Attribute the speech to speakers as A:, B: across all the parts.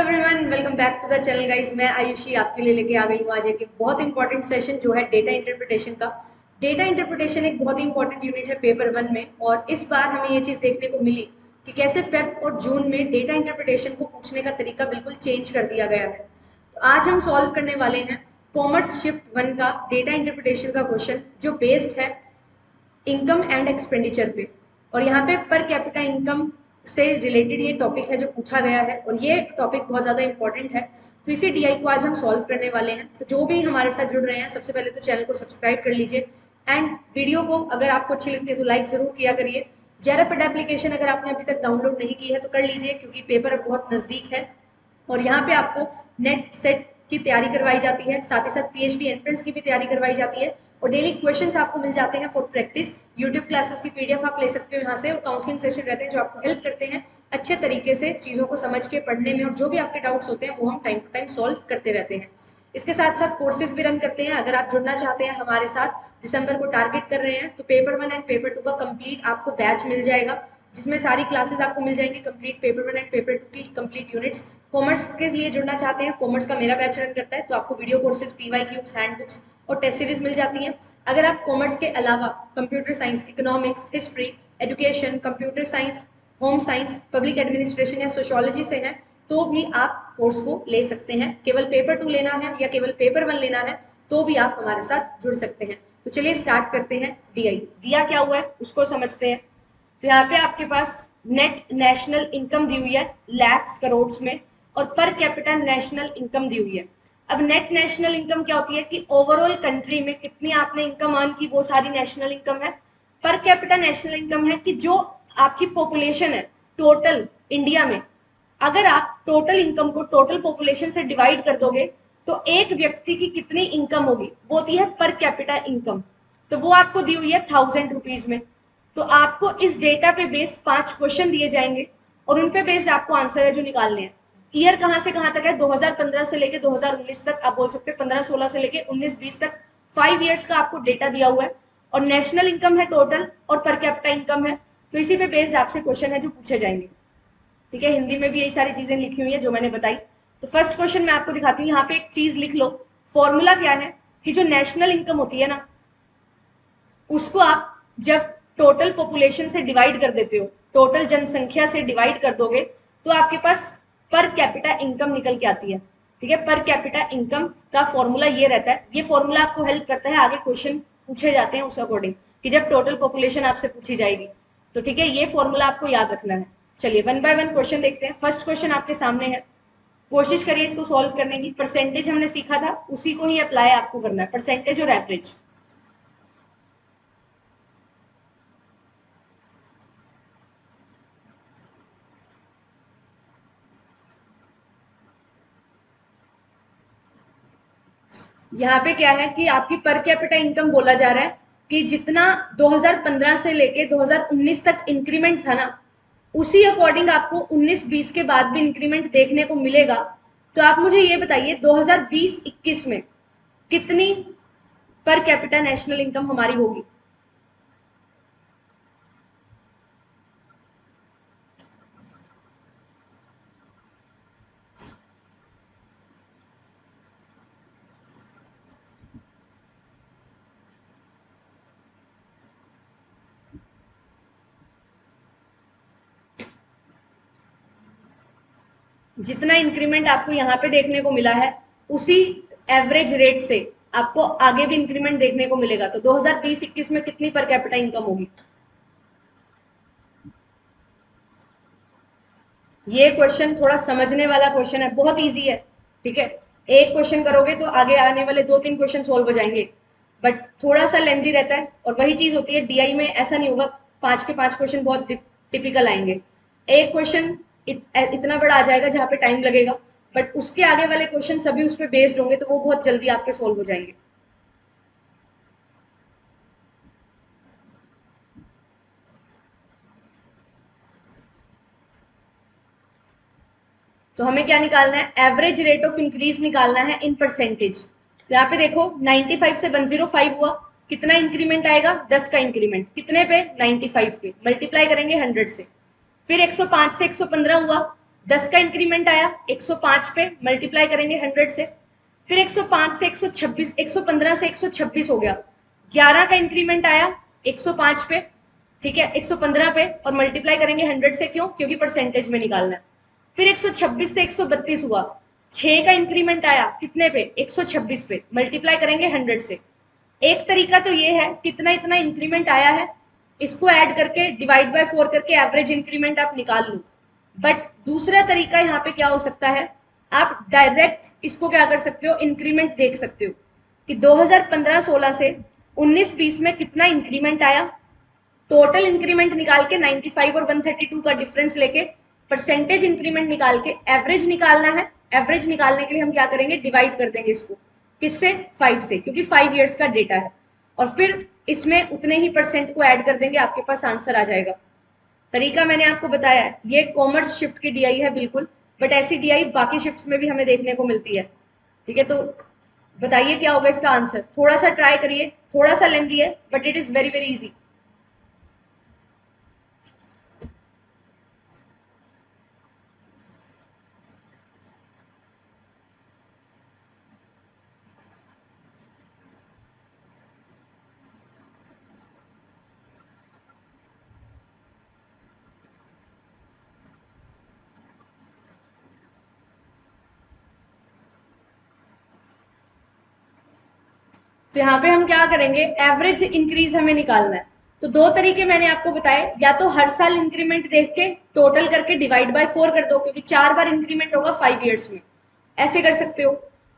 A: Everyone, welcome back to the channel guys. मैं आयुषी आपके लिए लेके आ गई हूँ आज एक बहुत इंपॉर्टेंट सेशन जो है डेटा इंटरप्रिटेशन का। डेटा इंटरप्रिटेशन एक बहुत इंपॉर्टेंट यूनिट है पेपर 1 में, और इस बार हमें ये चीज़ देखने को मिली कि कैसे फेब और जून में डेटा इंटरप्रिटेशन को पूछने का तरीका बिल्कुल चेंज कर दिया गया है। तो आज हम सॉल्व करने वाले हैं कॉमर्स शिफ्ट 1 का डेटा इंटरप्रिटेशन का क्वेश्चन, जो बेस्ड है इनकम एंड एक्सपेंडिचर पे। और यहाँ पे पर कैपिटा इनकम से रिलेटेड ये टॉपिक है जो पूछा गया है, और ये टॉपिक बहुत ज़्यादा इंपॉर्टेंट है। तो इसी डीआई को आज हम सॉल्व करने वाले हैं। तो जो भी हमारे साथ जुड़ रहे हैं, सबसे पहले तो चैनल को सब्सक्राइब कर लीजिए, एंड वीडियो को अगर आपको अच्छी लगती है तो लाइक ज़रूर किया करिए। जेआरएफ एप्लीकेशन अगर आपने अभी तक डाउनलोड नहीं की है तो कर लीजिए, क्योंकि पेपर अब बहुत नज़दीक है। और यहाँ पे आपको नेट सेट की तैयारी करवाई जाती है, साथ ही साथ पीएचडी एंट्रेंस की भी तैयारी करवाई जाती है, और डेली क्वेश्चंस आपको मिल जाते हैं फॉर प्रैक्टिस। यूट्यूब क्लासेस की पीडीएफ आप ले सकते हो यहाँ से, और काउंसलिंग सेशन रहते हैं जो आपको हेल्प करते हैं अच्छे तरीके से चीज़ों को समझ के पढ़ने में, और जो भी आपके डाउट्स होते हैं वो हम टाइम टू टाइम सॉल्व करते रहते हैं। इसके साथ साथ कोर्सेज भी रन करते हैं। अगर आप जुड़ना चाहते हैं हमारे साथ, दिसंबर को टारगेट कर रहे हैं, तो पेपर 1 एंड पेपर 2 का कंप्लीट आपको बैच मिल जाएगा, जिसमें सारी क्लासेस आपको मिल जाएंगी कंप्लीट पेपर 1 एंड पेपर 2 की कंप्लीट यूनिट्स। कॉमर्स के लिए जुड़ना चाहते हैं, कॉमर्स का मेरा बैच रन करता है, तो आपको video courses, PY Qs, handbooks और टेस्ट सीरीज मिल जाती हैं। अगर आप कॉमर्स के अलावा computer science, economics, history, education, computer science, home science, public administration या सोशियोलॉजी से हैं, तो भी आप कोर्स को ले सकते हैं। केवल पेपर 2 लेना है या केवल पेपर 1 लेना है, तो भी आप हमारे साथ जुड़ सकते हैं। तो चलिए स्टार्ट करते हैं। डीआई दिया क्या हुआ है उसको समझते हैं। तो यहाँ पे आपके पास नेट नेशनल इनकम दी हुई है लैक्स करोड़ में, और पर कैपिटा नेशनल इनकम दी हुई है। अब नेट नेशनल इनकम क्या होती है कि ओवरऑल कंट्री में कितनी आपने इनकम अर्न की, वो सारी नेशनल इनकम है। पर कैपिटा नेशनल इनकम है कि जो आपकी पॉपुलेशन है टोटल इंडिया में, अगर आप टोटल इनकम को टोटल पॉपुलेशन से डिवाइड कर दोगे तो एक व्यक्ति की कितनी इनकम होगी, वो होती है पर कैपिटा इनकम। तो वो आपको दी हुई है 1000 रुपीज में। तो आपको इस डेटा पे बेस्ड 5 क्वेश्चन दिए जाएंगे, और उन पे बेस्ड आपको आंसर है जो निकालने हैं। ईयर कहाँ से कहाँ तक है, 2015 से लेके 2019 तक, आप बोल सकते हैं 15-16 से लेके 19-20 तक, 5 ईयर्स का आपको डेटा दिया हुआ है। और नेशनल इनकम है टोटल, और पर कैपिटा इनकम है, तो इसी पे बेस्ड आपसे क्वेश्चन है जो पूछे जाएंगे। ठीक है, हिंदी में भी यही सारी चीजें लिखी हुई है जो मैंने बताई। तो फर्स्ट क्वेश्चन मैं आपको दिखाती हूँ। यहाँ पे एक चीज लिख लो, फॉर्मूला क्या है कि जो नेशनल इनकम होती है ना, उसको आप जब टोटल पॉपुलेशन से डिवाइड कर देते हो, टोटल जनसंख्या से डिवाइड कर दोगे, तो आपके पास पर कैपिटा इनकम निकल के आती है। ठीक है, पर कैपिटा इनकम का फॉर्मूला ये रहता है। ये फॉर्मूला आपको हेल्प करता है, आगे क्वेश्चन पूछे जाते हैं उस अकॉर्डिंग, कि जब टोटल पॉपुलेशन आपसे पूछी जाएगी। तो ठीक है, ये फॉर्मूला आपको याद रखना है। चलिए 1 बाय 1 क्वेश्चन देखते हैं। फर्स्ट क्वेश्चन आपके सामने है, कोशिश करिए इसको सॉल्व करने की। परसेंटेज हमने सीखा था, उसी को ही अप्लाई आपको करना है, परसेंटेज और एवरेज। यहाँ पे क्या है कि आपकी पर कैपिटा इनकम बोला जा रहा है कि जितना 2015 से लेके 2019 तक इंक्रीमेंट था ना, उसी अकॉर्डिंग आपको 19-20 के बाद भी इंक्रीमेंट देखने को मिलेगा। तो आप मुझे ये बताइए 2020-21 में कितनी पर कैपिटा नेशनल इनकम हमारी होगी। जितना इंक्रीमेंट आपको यहाँ पे देखने को मिला है, उसी एवरेज रेट से आपको आगे भी इंक्रीमेंट देखने को मिलेगा। तो 2020-21 में कितनी पर कैपिटा इनकम होगी। ये क्वेश्चन थोड़ा समझने वाला क्वेश्चन है, बहुत इजी है। ठीक है, एक क्वेश्चन करोगे तो आगे आने वाले 2-3 क्वेश्चन सोल्व हो जाएंगे, बट थोड़ा सा लेंथी रहता है। और वही चीज होती है डीआई में, ऐसा नहीं होगा 5 के 5 क्वेश्चन बहुत टिपिकल आएंगे। एक क्वेश्चन इतना बड़ा आ जाएगा जहाँ पे टाइम लगेगा, बट उसके आगे वाले क्वेश्चन सभी उस पर बेस्ड होंगे, तो वो बहुत जल्दी आपके सोल्व हो जाएंगे। तो हमें क्या निकालना है, एवरेज रेट ऑफ इंक्रीज निकालना है इन परसेंटेज। तो यहाँ पे देखो 95 से 105 हुआ, कितना इंक्रीमेंट आएगा, 10 का इंक्रीमेंट, कितने पे, 95 पे, मल्टीप्लाई करेंगे 100 से। फिर 105 से 115 हुआ, 10 का इंक्रीमेंट आया 105 पे, मल्टीप्लाई करेंगे 100 से, फिर 105 से 126, 115 से 126 हो गया। 11 का इंक्रीमेंट आया 105 पे, ठीक है, 115 पे, और मल्टीप्लाई करेंगे 100 से, क्यों? क्योंकि परसेंटेज में निकालना है। फिर 126 से 132 हुआ। 6 का इंक्रीमेंट आया कितने पे? 126 पे, मल्टीप्लाई करेंगे 100 से। एक तरीका तो ये है, कितना इतना इंक्रीमेंट आया है इसको ऐड करके डिवाइड बाय 4 करके एवरेज इंक्रीमेंट आप निकाल लो। बट दूसरा तरीका यहाँ पे क्या हो सकता है, आप डायरेक्ट इसको क्या कर सकते हो, इंक्रीमेंट देख सकते हो कि 2015-16 से 19-20 में कितना इंक्रीमेंट आया। टोटल इंक्रीमेंट निकाल के 95 और 132 का डिफरेंस लेके परसेंटेज इंक्रीमेंट निकाल के एवरेज निकालना है। एवरेज निकालने के लिए हम क्या करेंगे, डिवाइड कर देंगे इसको, किससे? 5 से, क्योंकि 5 इयर्स का डेटा है, और फिर इसमें उतने ही परसेंट को ऐड कर देंगे, आपके पास आंसर आ जाएगा। तरीका मैंने आपको बताया है, ये कॉमर्स शिफ्ट की डीआई है बिल्कुल, बट ऐसी डीआई बाकी शिफ्ट्स में भी हमें देखने को मिलती है, ठीक है। तो बताइए क्या होगा इसका आंसर, थोड़ा सा ट्राई करिए, थोड़ा सा लेंथी है but it is very very easy. तो यहाँ पे हम क्या करेंगे, एवरेज इंक्रीज हमें निकालना है। तो दो तरीके मैंने आपको बताए, या तो हर साल इंक्रीमेंट देख के टोटल करके डिवाइड बाय 4 कर दो, क्योंकि 4 बार इंक्रीमेंट होगा 5 इयर्स में, ऐसे कर सकते हो।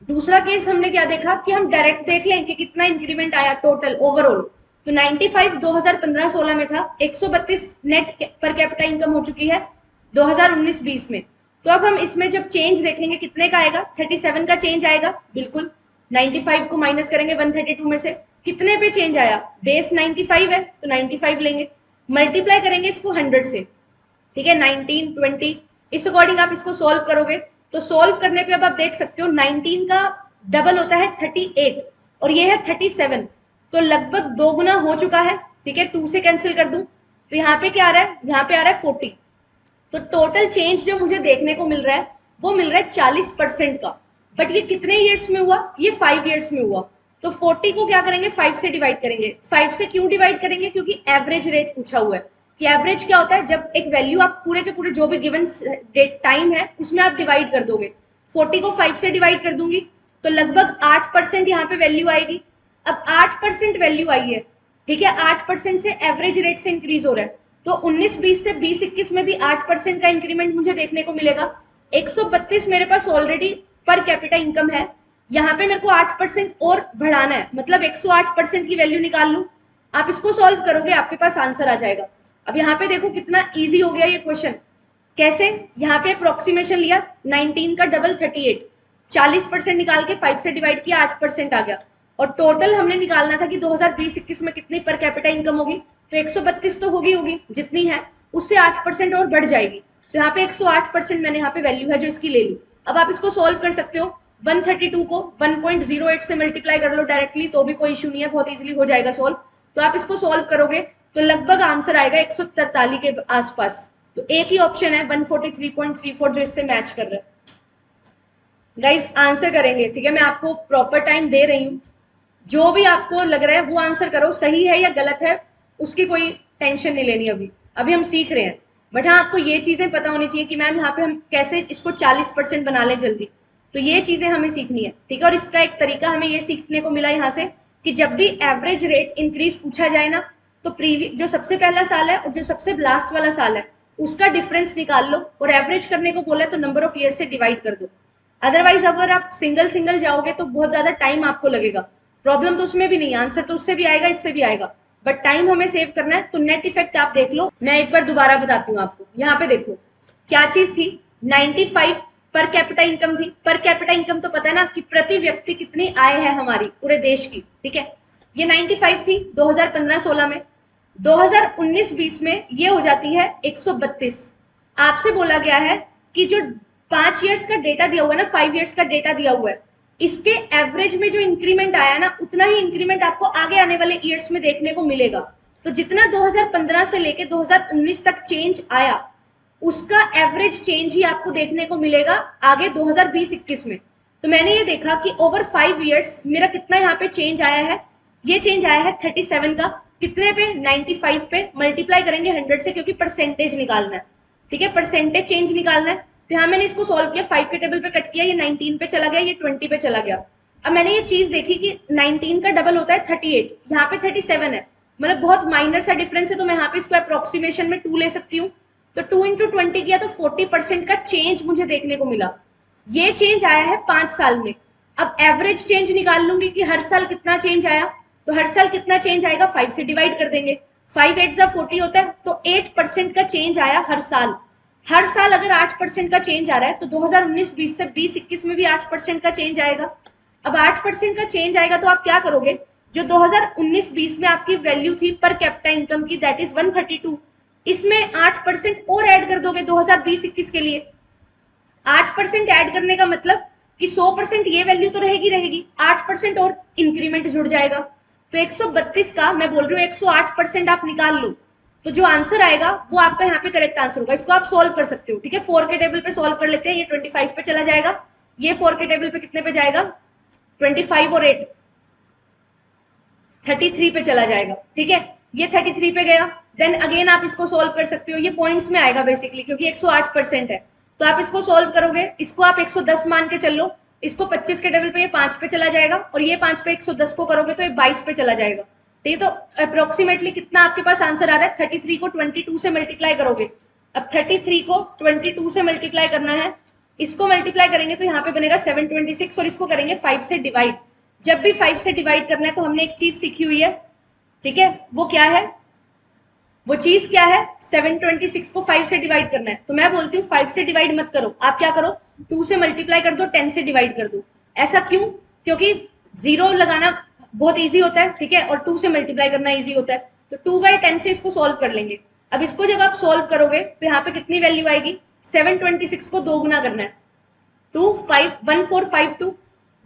A: दूसरा केस हमने क्या देखा कि हम डायरेक्ट देख लें कि कितना इंक्रीमेंट आया टोटल ओवरऑल। तो 95 2015-16 में था, 132 नेट पर कैपिटा इनकम हो चुकी है 2019-20 में। तो अब हम इसमें जब चेंज देखेंगे कितने का आएगा, 37 का चेंज आएगा बिल्कुल। 95 को माइनस करेंगे 132 में से, कितने पे चेंज आया, बेस 95 है तो 95 लेंगे, मल्टीप्लाई करेंगे इसको 100 से, ठीक है, 19 20, इस अकॉर्डिंग आप इसको सॉल्व करोगे। तो सॉल्व करने पे अब आप देख सकते हो 19 का डबल होता है 38 और ये है 37, तो लगभग 2 गुना हो चुका है, ठीक है। 2 से कैंसिल कर दूं तो यहाँ पे क्या आ रहा है, यहाँ पे आ रहा है 40। तो टोटल चेंज जो मुझे देखने को मिल रहा है वो मिल रहा है 40% का। बट ये कितने ईयर्स में हुआ, ये 5 ईयर्स में हुआ। तो 40 को क्या करेंगे, 5 से डिवाइड करेंगे। 5 से क्यों डिवाइड करेंगे, क्योंकि एवरेज रेट पूछा हुआ है कि एवरेज क्या होता है, जब एक वैल्यू आप पूरे के पूरे जो भी गिवन डेट टाइम है उसमें आप डिवाइड कर दोगे। 40 को 5 से डिवाइड कर दूंगी तो लगभग 8% यहाँ पे वैल्यू आएगी। अब 8% वैल्यू आई है, ठीक है, 8% से एवरेज रेट से इंक्रीज हो रहा है, तो 19-20 से 20-21 में भी 8% का इंक्रीमेंट मुझे देखने को मिलेगा। 132 मेरे पास ऑलरेडी पर कैपिटा इनकम है, यहाँ पे मेरे को 8% और बढ़ाना है, मतलब 108% की वैल्यू निकाल लूं। आप इसको सॉल्व करोगे आपके पास आंसर आ जाएगा। अब यहाँ पे देखो कितना इजी हो गया ये क्वेश्चन। कैसे, यहाँ पे अप्रोक्सीमेशन लिया, 19 का डबल 38, 40% निकाल के 5 से डिवाइड किया, 8% आ गया। और टोटल हमने निकालना था कि 2020-21 में कितनी पर कैपिटा इनकम होगी, तो 132 तो होगी जितनी है, उससे 8% और बढ़ जाएगी। तो यहाँ पे 108% मैंने यहाँ पे वैल्यू है जो इसकी ले ली। अब आप इसको सॉल्व कर सकते हो, 132 को 1.08 से मल्टीप्लाई कर लो डायरेक्टली, तो भी कोई इशू नहीं है, बहुत इजीली हो जाएगा सॉल्व। तो आप इसको सॉल्व करोगे तो लगभग आंसर आएगा 143 के आसपास। तो एक ही ऑप्शन है 143.34 जो इससे मैच कर रहा है। गाइज आंसर करेंगे, ठीक है, मैं आपको प्रॉपर टाइम दे रही हूँ, जो भी आपको लग रहा है वो आंसर करो, सही है या गलत है उसकी कोई टेंशन नहीं लेनी, अभी अभी हम सीख रहे हैं। बट हाँ, आपको ये चीजें पता होनी चाहिए कि मैम यहाँ पे हम कैसे इसको 40% बना लें जल्दी, तो ये चीजें हमें सीखनी है, ठीक है। और इसका एक तरीका हमें ये सीखने को मिला यहाँ से कि जब भी एवरेज रेट इंक्रीज पूछा जाए ना, तो प्रीवियस जो सबसे पहला साल है और जो सबसे लास्ट वाला साल है उसका डिफरेंस निकाल लो, और एवरेज करने को बोला है तो नंबर ऑफ ईयर से डिवाइड कर दो। अदरवाइज अगर आप सिंगल सिंगल जाओगे तो बहुत ज्यादा टाइम आपको लगेगा। प्रॉब्लम तो उसमें भी नहीं, आंसर तो उससे भी आएगा इससे भी आएगा, बट टाइम हमें सेव करना है। तो नेट इफेक्ट आप देख लो, मैं एक बार दोबारा बताती हूँ आपको। यहाँ पे देखो क्या चीज थी, 95 पर कैपिटा इनकम थी। पर कैपिटा इनकम तो पता है ना कि प्रति व्यक्ति कितनी आय है हमारी पूरे देश की, ठीक है। ये 95 थी 2015-16 में, 2019-20 में ये हो जाती है 132। आपसे बोला गया है कि जो 5 इयर्स का डेटा दिया हुआ है ना, 5 इयर्स का डेटा दिया हुआ है, इसके एवरेज में जो इंक्रीमेंट आया ना उतना ही इंक्रीमेंट आपको आगे आने वाले ईयर्स में देखने को मिलेगा। तो जितना 2015 से लेके 2019 तक चेंज आया, उसका एवरेज चेंज ही आपको देखने को मिलेगा आगे 2020-21 में। तो मैंने ये देखा कि ओवर 5 इयर्स मेरा कितना यहाँ पे चेंज आया है। ये चेंज आया है 37 का, कितने पे, 95 पे। मल्टीप्लाई करेंगे 100 से, क्योंकि परसेंटेज निकालना है, ठीक है, परसेंटेज चेंज निकालना है। तो यहाँ मैंने इसको सॉल्व किया, 5 के टेबल पे कट किया, ये 19 पे चला गया, ये 20 पे चला गया। अब मैंने ये चीज देखी कि 19 का डबल होता है 38, यहाँ पे 37 है, मतलब बहुत माइनर सा डिफरेंस है। तो मैं यहाँ पे इसको अप्रोक्सीमेशन में 2 ले सकती हूँ। तो 2 इंटू 20 किया तो 40% का चेंज मुझे देखने को मिला। ये चेंज आया है 5 साल में। अब एवरेज चेंज निकाल लूंगी कि हर साल कितना चेंज आया। तो हर साल कितना चेंज आएगा, 5 से डिवाइड कर देंगे, 5 8 40 होता है, तो 8% का चेंज आया हर साल। हर साल अगर 8% का चेंज आ रहा है तो 2019-20 से 20-21 में भी 8% का चेंज आएगा। अब 8% का चेंज आएगा तो आप क्या करोगे, जो 2019-20 में आपकी वैल्यू थी पर कैपिटा इनकम की, दैट इज 132, इसमें 8% और ऐड कर दोगे 2020-21 के लिए। 8% ऐड करने का मतलब कि 100% ये वैल्यू तो रहेगी रहेगी, 8% और इंक्रीमेंट जुड़ जाएगा। तो 132 का मैं बोल रही हूँ 108% आप निकाल लो, तो जो आंसर आएगा वो आपका यहाँ पे करेक्ट आंसर होगा। इसको आप सोल्व कर सकते हो, ठीक है। 4 के टेबल पे सोल्व कर लेते हैं, ये 25 पे चला जाएगा, ये 4 के टेबल पे कितने पे जाएगा, 25 और 8 33 पे चला जाएगा, ठीक है। ये 33 पे गया, देन अगेन आप इसको सोल्व कर सकते हो, ये पॉइंट्स में आएगा बेसिकली, क्योंकि 108% है। तो आप इसको सोल्व करोगे, इसको आप 110 मान के चल लो, इसको 25 के टेबल पे ये 5 पे चला जाएगा, और ये 5 पे 110 को करोगे तो ये 22 पे चला जाएगा, ठीक है। तो अप्रोक्सीमेटली कितना आपके पास आंसर आ रहा है, 33 को 22 से मल्टीप्लाई करोगे। अब 33 को 22 से मल्टीप्लाई करना है, इसको मल्टीप्लाई करेंगे तो यहाँ पे बनेगा 726, और इसको करेंगे 5 से डिवाइड। जब भी 5 से डिवाइड करना है तो हमने एक चीज सीखी हुई है, ठीक है, वो क्या है, वो चीज क्या है, 726 को 5 से डिवाइड करना है। तो मैं बोलती हूँ 5 से डिवाइड मत करो, आप क्या करो, 2 से मल्टीप्लाई कर दो, 10 से डिवाइड कर दो। ऐसा क्यों, क्योंकि जीरो लगाना बहुत ईजी होता है, ठीक है, और 2 से मल्टीप्लाई करना ईजी होता है। तो 2/10 से इसको सोल्व कर लेंगे। अब इसको जब आप सोल्व करोगे तो यहाँ पे कितनी वैल्यू आएगी, 726 को 2 गुना करना है, 1452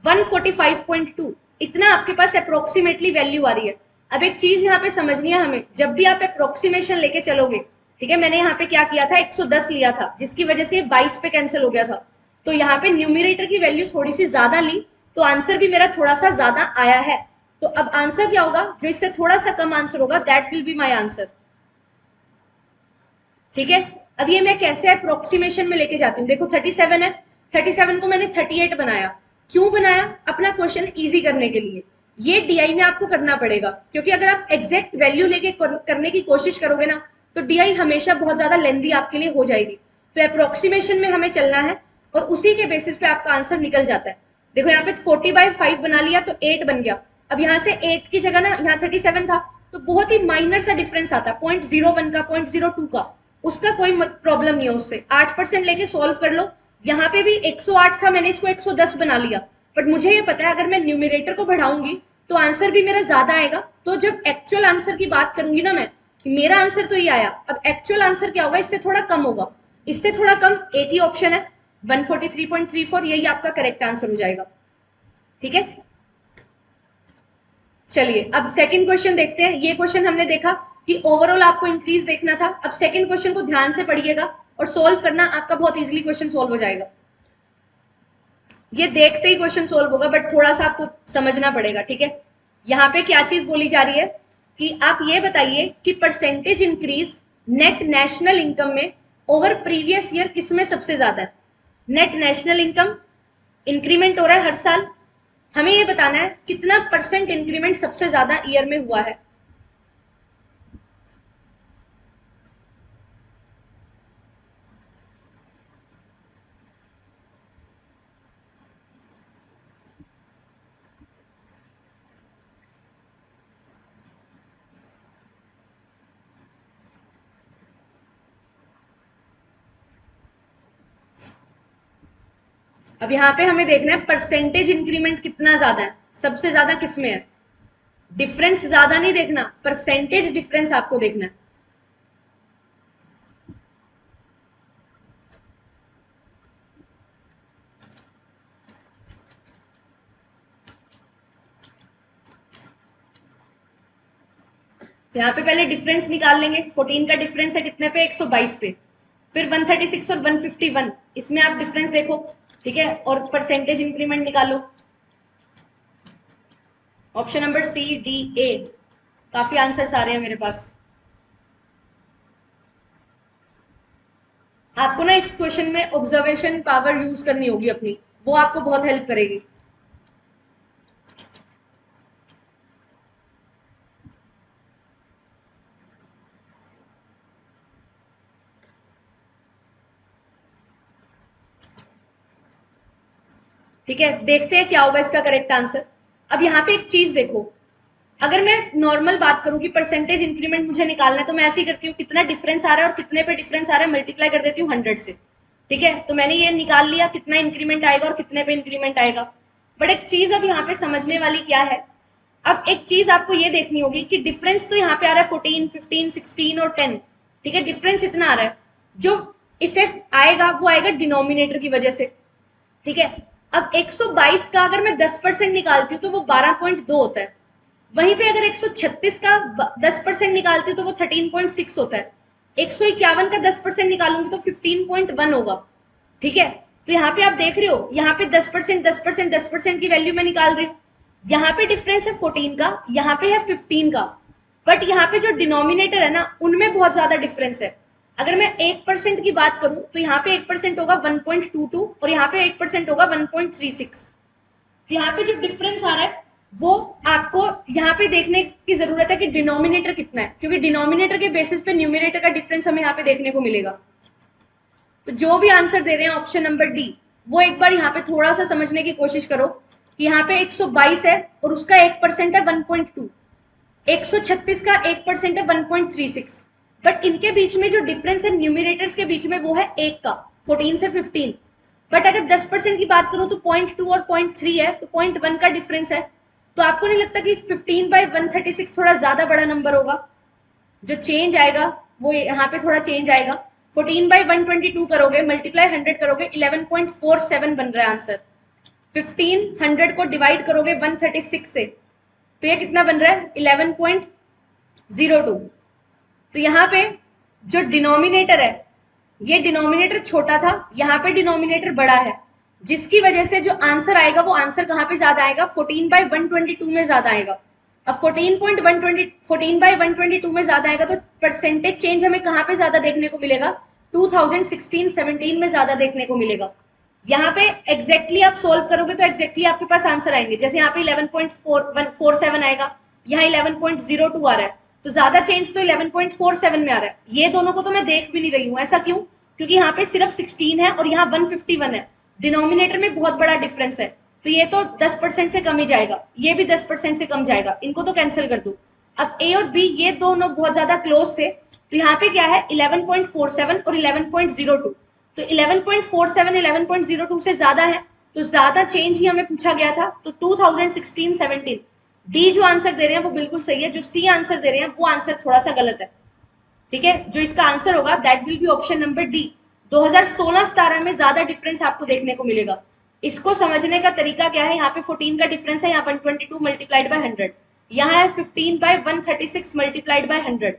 A: 145.2, इतना आपके पास अप्रोक्सीमेटली वैल्यू आ रही है। अब एक चीज यहाँ पे समझनी है हमें, जब भी आप अप्रोक्सीमेशन लेके चलोगे, ठीक है, मैंने यहाँ पे क्या किया था, 110 लिया था, जिसकी वजह से 22 पे कैंसिल हो गया था। तो यहाँ पे न्यूमिनेटर की वैल्यू थोड़ी सी ज्यादा ली, तो आंसर भी मेरा थोड़ा सा ज्यादा आया है। तो अब आंसर क्या होगा, जो इससे थोड़ा सा कम आंसर होगा, that will be my answer, ठीक है। अब ये मैं कैसे अप्रोक्सीमेशन में लेके जाती हूँ, देखो 37 है, 37 को मैंने 38 बनाया। क्यों बनाया, अपना क्वेश्चन इजी करने के लिए। ये डीआई में आपको करना पड़ेगा, क्योंकि अगर आप एग्जैक्ट वैल्यू लेके करने की कोशिश करोगे ना, तो डीआई हमेशा बहुत ज्यादा लेंदी आपके लिए हो जाएगी। तो अप्रोक्सीमेशन में हमें चलना है, और उसी के बेसिस पे आपका आंसर निकल जाता है। देखो यहाँ पे 40/5 बना लिया तो 8 बन गया। अब यहाँ से 8 की जगह ना, यहाँ 37 था, तो बहुत ही माइनर सा डिफरेंस आता है, 0.01 का, 0.02 का, उसका कोई प्रॉब्लम नहीं है उससे। 8% लेके सॉल्व कर लो। यहाँ पे भी 108 था, मैंने इसको 110 बना लिया, बट मुझे ये पता है अगर मैं न्यूमिनेटर को बढ़ाऊंगी तो आंसर भी मेरा ज्यादा आएगा। तो जब एक्चुअल आंसर की बात करूंगी ना मैं, कि मेरा आंसर तो ये आया, अब एक्चुअल आंसर क्या होगा, इससे थोड़ा कम होगा, इससे थोड़ा कम, एक ही ऑप्शन है 143.34, यही आपका करेक्ट आंसर हो जाएगा, ठीक है। चलिए अब सेकंड क्वेश्चन देखते हैं। ये क्वेश्चन हमने देखा कि ओवरऑल आपको इंक्रीज देखना था। अब सेकंड क्वेश्चन को ध्यान से पढ़िएगा और सोल्व करना, आपका बहुत इजीली क्वेश्चन सोल्व हो जाएगा। ये देखते ही क्वेश्चन सोल्व होगा, बट थोड़ा सा आपको समझना पड़ेगा, ठीक है। यहाँ पे क्या चीज बोली जा रही है कि आप ये बताइए कि percentage increase net national income में ओवर प्रीवियस ईयर किसमें सबसे ज्यादा है। नेट नेशनल इनकम इंक्रीमेंट हो रहा है हर साल, हमें ये बताना है कितना परसेंट इंक्रीमेंट सबसे ज्यादा ईयर में हुआ है। अब यहाँ पे हमें देखना है परसेंटेज इंक्रीमेंट कितना ज्यादा है, सबसे ज्यादा किसमें है। डिफरेंस ज्यादा नहीं देखना, परसेंटेज डिफरेंस आपको देखना है। तो यहाँ पे पहले डिफरेंस निकाल लेंगे, 14 का डिफरेंस है कितने पे, 122 पे। फिर 136 और 151, इसमें आप डिफरेंस देखो, ठीक है, और परसेंटेज इंक्रीमेंट निकालो। Option number C D A, काफी आंसर्स आ रहे हैं मेरे पास। आपको ना इस क्वेश्चन में ऑब्जर्वेशन पावर यूज करनी होगी अपनी, वो आपको बहुत हेल्प करेगी। ठीक है, देखते हैं क्या होगा इसका करेक्ट आंसर। अब यहाँ पे एक चीज देखो, अगर मैं नॉर्मल बात करूं कि परसेंटेज इंक्रीमेंट मुझे निकालना है, तो मैं ऐसे ही करती हूँ, कितना डिफरेंस आ रहा है और कितने पे डिफरेंस आ रहा है मल्टीप्लाई कर देती हूँ 100 से। ठीक है, तो मैंने ये निकाल लिया कितना इंक्रीमेंट आएगा और कितने पे इंक्रीमेंट आएगा। बट एक चीज अब यहाँ पे समझने वाली क्या है, अब एक चीज आपको ये देखनी होगी कि डिफरेंस तो यहाँ पे आ रहा है 14, 15, 16 और 10। ठीक है, डिफरेंस इतना आ रहा है, जो इफेक्ट आएगा वो आएगा डिनोमिनेटर की वजह से। ठीक है, अब 122 का अगर मैं 10% निकालती हूँ तो वो 12.2 होता है। वहीं पे अगर 136 का 10% निकालती हूँ तो वो 13.6 होता है। 151 का 10% निकालूंगी तो 15.1 होगा। ठीक है, तो यहाँ पे आप देख रहे हो, यहाँ पे 10% 10% 10% की वैल्यू मैं निकाल रही हूँ। यहाँ पे डिफरेंस है 14 का, यहाँ पे है 15 का। बट यहाँ पे जो डिनोमिनेटर है ना, उनमें बहुत ज्यादा डिफरेंस है। अगर मैं 1% की बात करूं तो यहाँ पे 1% होगा 1.22 और यहाँ पे 1% होगा 1.36। यहाँ पे जो डिफरेंस आ रहा है वो आपको यहाँ पे देखने की जरूरत है कि डिनोमिनेटर कितना है, क्योंकि डिनोमिनेटर के बेसिस पे न्यूमिनेटर का डिफरेंस हमें यहाँ पे देखने को मिलेगा। तो जो भी आंसर दे रहे हैं ऑप्शन नंबर डी, वो एक बार यहाँ पे थोड़ा सा समझने की कोशिश करो कि यहाँ पे 122 है और उसका 1% है 1.2, 136 का 1% है 1.36। बट इनके बीच में जो डिफरेंस है न्यूमिनेटर्स के बीच में वो है 1 का, 14 से 15। बट अगर 10% की बात करूं तो 0.2 और 0.3 है, तो 0.1 का डिफरेंस है। तो आपको नहीं लगता कि 15/136 थोड़ा ज्यादा बड़ा नंबर होगा? जो चेंज आएगा वो यहाँ पे थोड़ा चेंज आएगा। 14/122 करोगे, मल्टीप्लाई 100 करोगे, 11.47 बन रहा है आंसर। 1500 को डिवाइड करोगे 136 से, तो ये कितना बन रहा है? 11.02। तो यहाँ पे जो डिनोमिनेटर है, ये डिनोमिनेटर छोटा था, यहाँ पे डिनोमिनेटर बड़ा है, जिसकी वजह से जो आंसर आएगा वो आंसर कहाँ पे ज्यादा आएगा? 14/122 में ज्यादा आएगा। अब 14/122 में ज्यादा आएगा तो परसेंटेज चेंज हमें कहाँ पे ज्यादा देखने को मिलेगा? 2016-17 में ज्यादा देखने को मिलेगा। यहाँ पे एग्जैक्टली आप सोल्व करोगे तो एग्जैक्टली आपके पास आंसर आएंगे। जैसे यहाँ पे 11.47 आएगा, यहाँ 11.02 आ रहा है, तो ज्यादा चेंज तो 11.47 में आ रहा है। ये दोनों को तो मैं देख भी नहीं रही हूँ। ऐसा क्यों? क्योंकि यहाँ पे सिर्फ 16 है और यहाँ 151 है। डिनोमिनेटर में बहुत बड़ा डिफरेंस है, तो ये तो 10% से कम ही जाएगा, ये भी 10% से कम जाएगा, इनको तो कैंसिल कर दो। अब ए और बी ये दोनों बहुत ज्यादा क्लोज थे, तो यहाँ पे क्या है? 11.47 और 11.02। तो 11.47 11.02 से ज्यादा है, तो ज्यादा चेंज ही हमें पूछा गया था। तो 2016-17 डी जो आंसर दे रहे हैं वो बिल्कुल सही है, जो सी आंसर दे रहे हैं वो आंसर थोड़ा सा गलत है। ठीक है, जो इसका आंसर होगा that will B option number D. 2016-17 में ज्यादा डिफरेंस आपको देखने को मिलेगा। इसको समझने का तरीका क्या है? यहाँ पे 14 का डिफरेंस है, यहाँ 122 मल्टीप्लाइड बाय 100, यहाँ है 15/136 मल्टीप्लाइड बाय 100।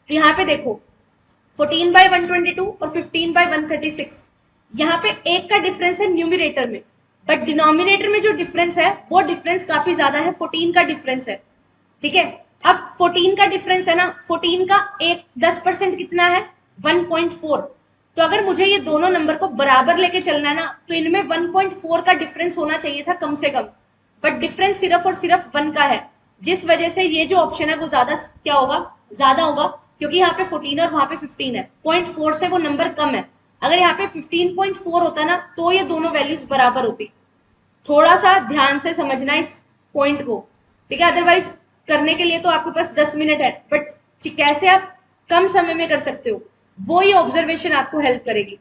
A: तो यहाँ पे देखो 14/122 और 15/136, यहाँ पे एक का डिफरेंस है न्यूमिनेटर में, बट डिनोमिनेटर में जो डिफरेंस है वो डिफरेंस काफी ज्यादा है, 14 का डिफरेंस है। ठीक है, अब 14 का डिफरेंस है ना, 14 का एक 10% कितना है? 1.4। तो अगर मुझे ये दोनों नंबर को बराबर लेके चलना है ना, तो इनमें 1.4 का डिफरेंस होना चाहिए था कम से कम, बट डिफरेंस सिर्फ और सिर्फ 1 का है, जिस वजह से ये जो ऑप्शन है वो ज्यादा क्या होगा? ज्यादा होगा, क्योंकि यहाँ पे 14 और वहां पे 15 है, 0.4 से वो नंबर कम है। अगर यहाँ पे 15.4 होता ना तो ये दोनों वैल्यूज बराबर होती। थोड़ा सा ध्यान से समझना इस पॉइंट को, ठीक है? अदरवाइज करने के लिए तो आपके पास 10 मिनट है, बट कैसे आप कम समय में कर सकते हो, वो ये ऑब्जर्वेशन आपको हेल्प करेगी।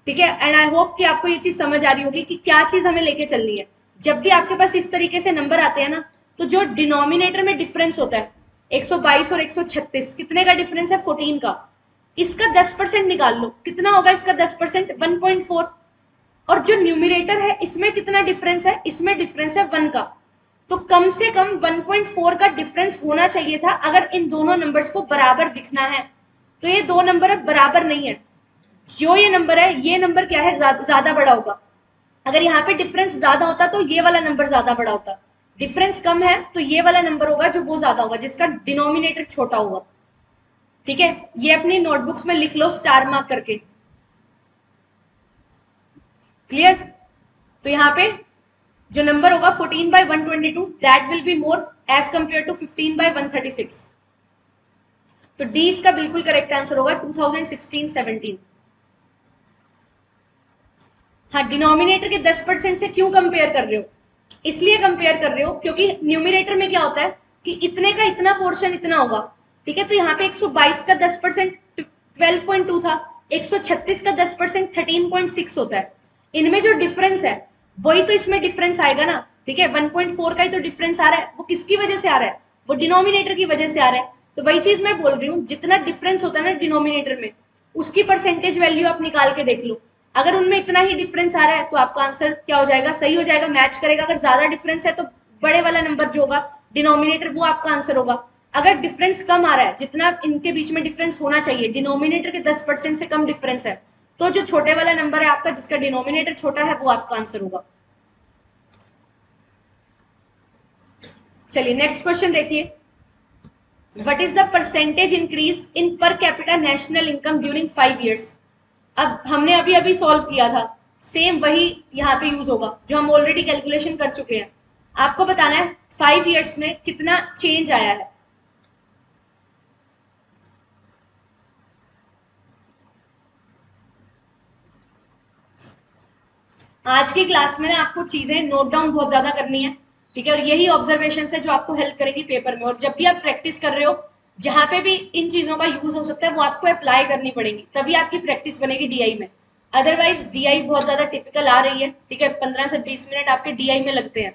A: ठीक है, एंड आई होप कि आपको ये चीज समझ आ रही होगी कि क्या चीज हमें लेके चलनी है। जब भी आपके पास इस तरीके से नंबर आते हैं ना, तो जो डिनोमिनेटर में डिफरेंस होता है 122 और 136, कितने का डिफरेंस है? 14 का। इसका 10% निकाल लो, कितना होगा इसका 10%? 1.4। और जो न्यूमिनेटर है इसमें कितना डिफरेंस है? इसमें डिफरेंस है 1 का। तो कम से कम 1.4 का डिफरेंस होना चाहिए था अगर इन दोनों नंबर्स को बराबर दिखना है। तो ये दो नंबर अब बराबर नहीं है, जो ये नंबर है, ये नंबर क्या है, ज्यादा बड़ा होगा। अगर यहाँ पे डिफरेंस ज्यादा होता तो ये वाला नंबर ज्यादा बड़ा होता। डिफरेंस कम है तो ये वाला नंबर होगा जो वो ज्यादा होगा, जिसका डिनोमिनेटर छोटा होगा। ठीक है, ये अपनी नोटबुक्स में लिख लो स्टार मार्क करके। क्लियर? तो यहाँ पे जो नंबर होगा 14/122 that will be more as compare to 15/136। तो डी इसका बिल्कुल करेक्ट आंसर होगा 2016-17। हाँ, डिनोमिनेटर के 10% से क्यों कंपेयर कर रहे हो? इसलिए कंपेयर कर रहे हो क्योंकि न्यूमिनेटर में क्या होता है कि इतने का इतना पोर्शन इतना होगा। ठीक है, तो यहाँ पे 122 का 10% 12.2 था, 136 का 10% 13.6 होता है। इनमें जो डिफरेंस है वही तो इसमें डिफरेंस आएगा ना। ठीक है, 1.4 का ही तो डिफरेंस आ रहा है, वो किसकी वजह से आ रहा है? वो डिनोमिनेटर की वजह से आ रहा है। तो वही चीज मैं बोल रही हूँ, जितना डिफरेंस होता है ना डिनोमिनेटर में, उसकी परसेंटेज वैल्यू आप निकाल के देख लो। अगर उनमें इतना ही डिफरेंस आ रहा है तो आपका आंसर क्या हो जाएगा, सही हो जाएगा, मैच करेगा। अगर ज्यादा डिफरेंस है तो बड़े वाला नंबर जो होगा डिनोमिनेटर, वो आपका आंसर होगा। अगर डिफरेंस कम आ रहा है, जितना इनके बीच में डिफरेंस होना चाहिए, डिनोमिनेटर के 10% से कम डिफरेंस है, तो जो छोटे वाला नंबर है आपका, जिसका डिनोमिनेटर छोटा है, वो आपका आंसर होगा। चलिए नेक्स्ट क्वेश्चन देखिए। What is the percentage increase in per capita national income during 5 years? अब हमने अभी अभी सॉल्व किया था, सेम वही यहाँ पे यूज होगा जो हम ऑलरेडी कैलकुलेशन कर चुके हैं। आपको बताना है 5 years में कितना चेंज आया है। आज की क्लास में ना आपको चीजें नोट डाउन बहुत ज्यादा करनी है। ठीक है, और यही ऑब्जर्वेशन है जो आपको हेल्प करेगी पेपर में। और जब भी आप प्रैक्टिस कर रहे हो, जहां पे भी इन चीजों का यूज हो सकता है, वो आपको अप्लाई करनी पड़ेगी, तभी आपकी प्रैक्टिस बनेगी डीआई में। अदरवाइज डीआई बहुत ज्यादा टिपिकल आ रही है। ठीक है, 15 से 20 मिनट आपके डीआई में लगते हैं।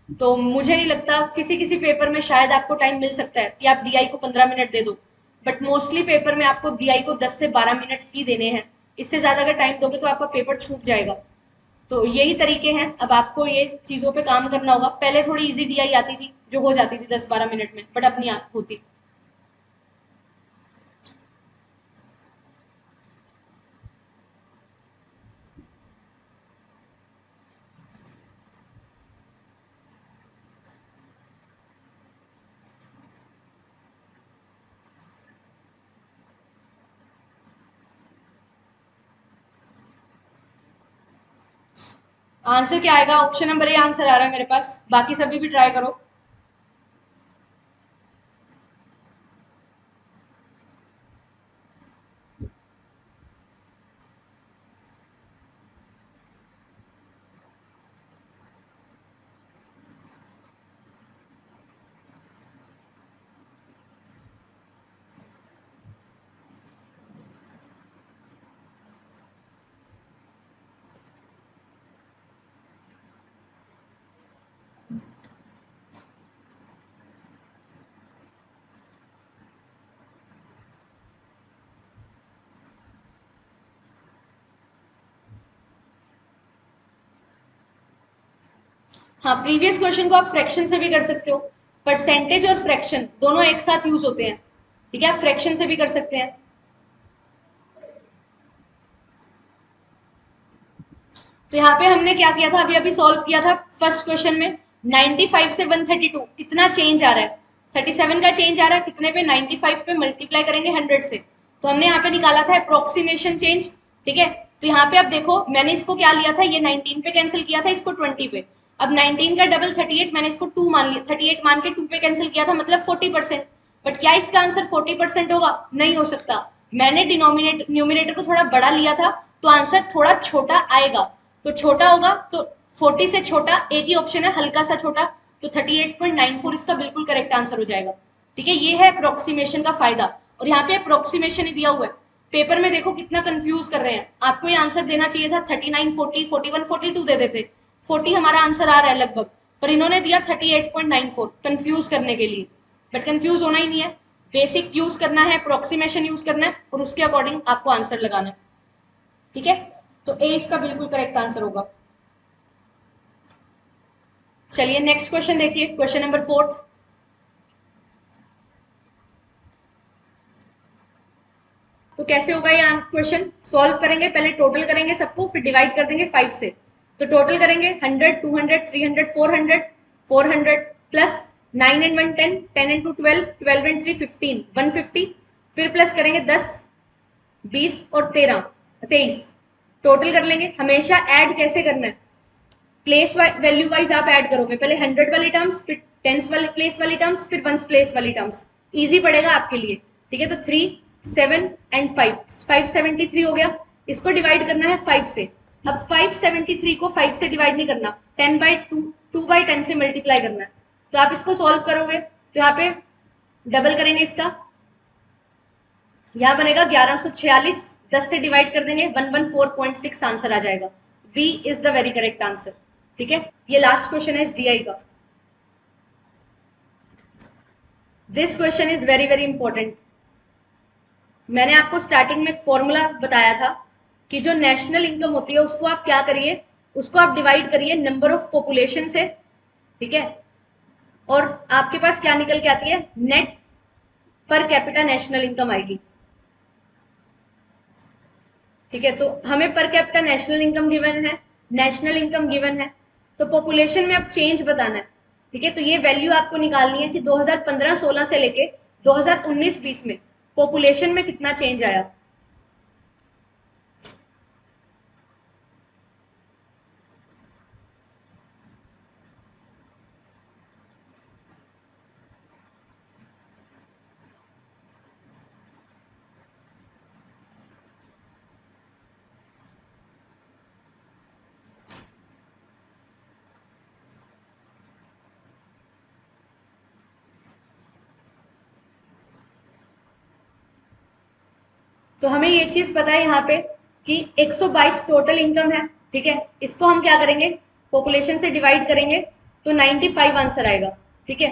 A: तो मुझे नहीं लगता, किसी किसी पेपर में शायद आपको टाइम मिल सकता है कि आप डीआई को 15 मिनट दे दो, बट मोस्टली पेपर में आपको डीआई को 10 से 12 मिनट ही देने हैं। इससे ज्यादा अगर टाइम दोगे तो आपका पेपर छूट जाएगा। तो यही तरीके हैं, अब आपको ये चीजों पे काम करना होगा। पहले थोड़ी इजी डीआई आती थी जो हो जाती थी 10-12 मिनट में, बट अब नहीं होती। आंसर क्या आएगा? ऑप्शन नंबर ए आंसर आ रहा है मेरे पास, बाकी सभी भी ट्राई करो। हाँ, प्रीवियस क्वेश्चन को आप फ्रैक्शन से भी कर सकते हो। परसेंटेज और फ्रैक्शन दोनों एक साथ यूज होते हैं। ठीक है, आप फ्रैक्शन से भी कर सकते हैं। तो यहाँ पे हमने क्या किया था, अभी अभी सॉल्व किया था फर्स्ट क्वेश्चन में। 95 से 132 कितना चेंज आ रहा है? 37 का चेंज आ रहा है। कितने पे? 95 पे मल्टीप्लाई करेंगे 100 से। तो हमने यहाँ पे निकाला था अप्रोक्सीमेशन चेंज। ठीक है, तो यहाँ पे आप देखो, मैंने इसको क्या लिया था, ये 19 पे कैंसिल किया था, इसको 20 पे। अब 19 का डबल 38, मैंने इसको 2 मान लिया, 38 मान के 2 पे कैंसिल किया था, मतलब 40%। बट क्या इसका आंसर 40% होगा? नहीं हो सकता। मैंने डिनोमिनेटर न्यूमिनेटर को थोड़ा बड़ा लिया था, तो आंसर थोड़ा छोटा आएगा। तो छोटा होगा तो 40 से छोटा एक ही ऑप्शन है, हल्का सा छोटा। तो 38.94 इसका बिल्कुल करेक्ट आंसर हो जाएगा। ठीक है, ये है अप्रोक्सीमेशन का फायदा। और यहाँ पे अप्रोक्सीमेशन ही दिया हुआ है। पेपर में देखो कितना कंफ्यूज कर रहे हैं। आपको ये आंसर देना चाहिए था 39, 40, 41, 42 दे देते। 40 हमारा आंसर आ रहा है लगभग, पर इन्होंने दिया 38.94 कंफ्यूज करने के लिए। बट कंफ्यूज होना ही नहीं है, बेसिक यूज करना है, अप्रोक्सीमेशन यूज करना है, और उसके अकॉर्डिंग आपको आंसर लगाना है। ठीक है, तो ए इसका बिल्कुल करेक्ट आंसर होगा। चलिए नेक्स्ट क्वेश्चन देखिए, क्वेश्चन नंबर 4। तो कैसे होगा ये क्वेश्चन? सॉल्व करेंगे, पहले टोटल करेंगे सबको, फिर डिवाइड कर देंगे 5 से। तो टोटल करेंगे 100, 200, 300, 400, 400 प्लस 9 एंड 1 10, 10 एंड 2 12, 12 एंड 3 15, 150, फिर प्लस करेंगे 10, 20 और 13, 23। टोटल कर लेंगे। हमेशा ऐड कैसे करना है? प्लेस वैल्यू वाइज आप ऐड करोगे, पहले 100 वाली टर्म्स, फिर टेंस वाली प्लेस वाली टर्म्स, फिर वंस प्लेस वाली टर्म्स। इजी पड़ेगा आपके लिए, ठीक है? तो 3, 7 एंड 5, 573 हो गया। इसको डिवाइड करना है 5 से। अब 573 को 5 से डिवाइड नहीं करना, 10/2, 2/10 से मल्टीप्लाई करना है। तो आप इसको सॉल्व करोगे तो यहाँ पे डबल करेंगे इसका, यहाँ बनेगा 1146, 10 से डिवाइड कर देंगे 114.6 आंसर आ जाएगा। B is the very correct answer, ठीक है? ये लास्ट क्वेश्चन है इस डीआई का। This question is very very important. मैंने आपको स्टार्टिंग में एक फॉर्मूला बताया था कि जो नेशनल इनकम होती है उसको आप क्या करिए, उसको आप डिवाइड करिए नंबर ऑफ पॉपुलेशन से, ठीक है? और आपके पास क्या निकल के आती है? Net per capita national income आएगी, ठीक है? तो हमें per capita national income given है, नेशनल इनकम गिवन है, तो पॉपुलेशन में अब चेंज बताना है, ठीक है? तो ये वैल्यू आपको निकालनी है कि 2015-16 से लेके 2019-20 में पॉपुलेशन में कितना चेंज आया। तो हमें ये चीज पता है यहाँ पे कि 122 टोटल इनकम है, ठीक है? इसको हम क्या करेंगे? पॉपुलेशन से डिवाइड करेंगे तो 95 आंसर आएगा, ठीक है?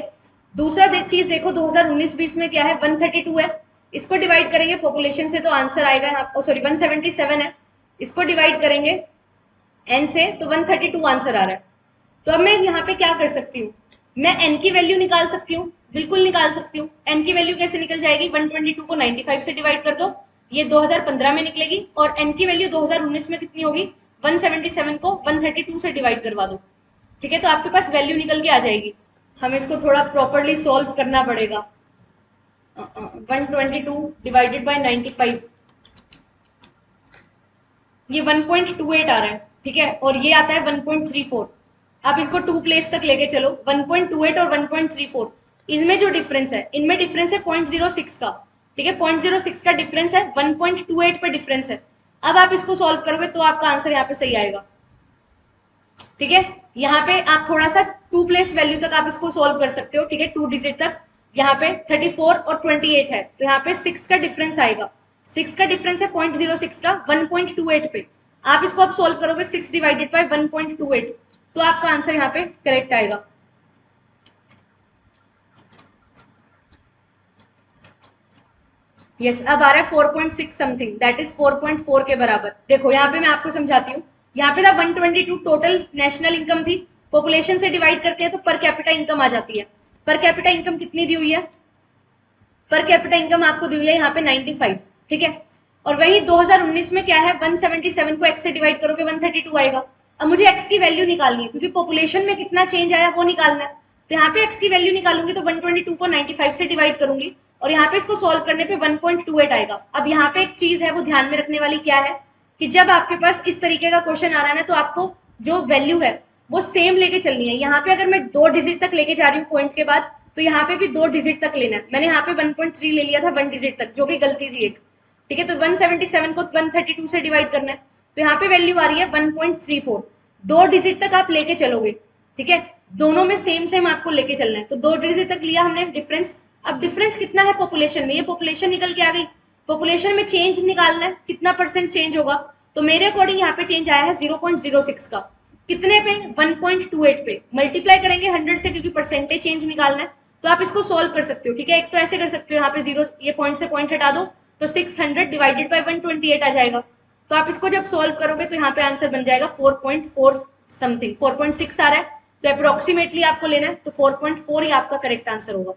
A: दूसरा चीज देखो, 2019-20 में क्या है? 132 है। इसको डिवाइड करेंगे पॉपुलेशन से तो आंसर आएगा यहाँ, सॉरी 177 है। इसको डिवाइड करेंगे एन से तो 132 आंसर आ रहा है। तो अब मैं यहाँ पे क्या कर सकती हूँ? मैं एन की वैल्यू निकाल सकती हूँ, बिल्कुल निकाल सकती हूँ। एन की वैल्यू कैसे निकल जाएगी? 122 को 95 से डिवाइड कर दो, ये 2015 में निकलेगी, और एन की वैल्यू 2019 में कितनी होगी? 177 को 132 से डिवाइड करवा दो, ठीक है? तो आपके पास वैल्यू निकल के आ जाएगी। हमें इसको थोड़ा प्रॉपरली सॉल्व करना पड़ेगा। 122 डिवाइडेड बाय 95, ये 1.28 आ रहा है, ठीक है? और ये आता है 1.34। आप इनको 2 प्लेस तक लेके चलो, 1.28 और 1.34, इसमें जो डिफरेंस है, इनमें डिफरेंस है 0.06 का, ठीक है? 0.06 का डिफरेंस है, 1.28 पे डिफरेंस है। अब आप इसको सॉल्व करोगे तो आपका आंसर यहाँ पे सही आएगा, ठीक है? यहाँ पे आप थोड़ा सा 2 प्लेस वैल्यू तक आप इसको सॉल्व कर सकते हो, ठीक है? 2 डिजिट तक। यहाँ पे 34 और 28 है, तो यहाँ पे 6 का डिफरेंस आएगा। 6 का डिफरेंस है 0.06 का 1.28 पे। आप इसको अब सॉल्व करोगे 6 डिवाइडेड बाय 1.28, तो आपका आंसर यहाँ पे करेक्ट आएगा। यस, अब आ रहा है 4.6 समथिंग, दैट इज 4.4 के बराबर। देखो यहाँ पे मैं आपको समझाती हूँ। यहाँ पे था 122 टोटल नेशनल इनकम थी, पॉपुलेशन से डिवाइड करते हैं तो पर कैपिटा इनकम आ जाती है। पर कैपिटा इनकम कितनी दी हुई है? पर कैपिटा इनकम आपको दी हुई है यहाँ पे 95, ठीक है? और वही 2019 में क्या है? 177 को x से डिवाइड करोगे 132 आएगा। अब मुझे x की वैल्यू निकालनी है, क्योंकि पॉपुलेशन में कितना चेंज आया वो निकालना है। तो यहाँ पे x की वैल्यू निकालूंगी तो 122 को 95 से डिवाइड करूंगी, और यहाँ पे इसको सॉल्व करने पे 1.28 आएगा। अब यहाँ पे एक चीज है वो ध्यान में रखने वाली, क्या है कि जब आपके पास इस तरीके का क्वेश्चन आ रहा है ना, तो आपको जो वैल्यू है वो सेम लेके चलनी है। यहाँ पे अगर मैं 2 डिजिट तक लेके जा रही हूँ पॉइंट के बाद, तो यहाँ पे भी 2 डिजिट तक लेना है। मैंने यहाँ पे 1.3 ले लिया था 1 डिजिट तक, जो कि गलती थी एक, ठीक है? तो 177 को 132 से डिवाइड करना है, तो यहाँ पे वैल्यू आ रही है 1.34। 2 डिजिट तक आप लेके चलोगे, ठीक है? दोनों में सेम सेम आपको लेके चलना है। तो 2 डिजिट तक लिया हमने डिफरेंस। अब डिफरेंस कितना है पॉपुलेशन में? ये पॉपुलेशन निकल के आ गई। पॉपुलेशन में चेंज निकालना है, कितना परसेंट चेंज होगा? तो मेरे अकॉर्डिंग यहाँ पे चेंज आया है 0.06 का। कितने पे? 1.28 पे। मल्टीप्लाई करेंगे 100 से, क्योंकि परसेंटेज चेंज निकालना है। तो आप इसको सॉल्व कर सकते हो, ठीक है? एक तो ऐसे कर सकते हो, यहाँ पे 0, ये पॉइंट से पॉइंट हटा दो तो 600 डिवाइडेड बाय 128 आ जाएगा। तो आप इसको जब सॉल्व करोगे तो यहाँ पे आंसर बन जाएगा 4.4 समथिंग, 4.6 आ रहा है, तो अप्रोक्सीमेटली आपको लेना है, तो 4.4 ही आपका करेक्ट आंसर होगा।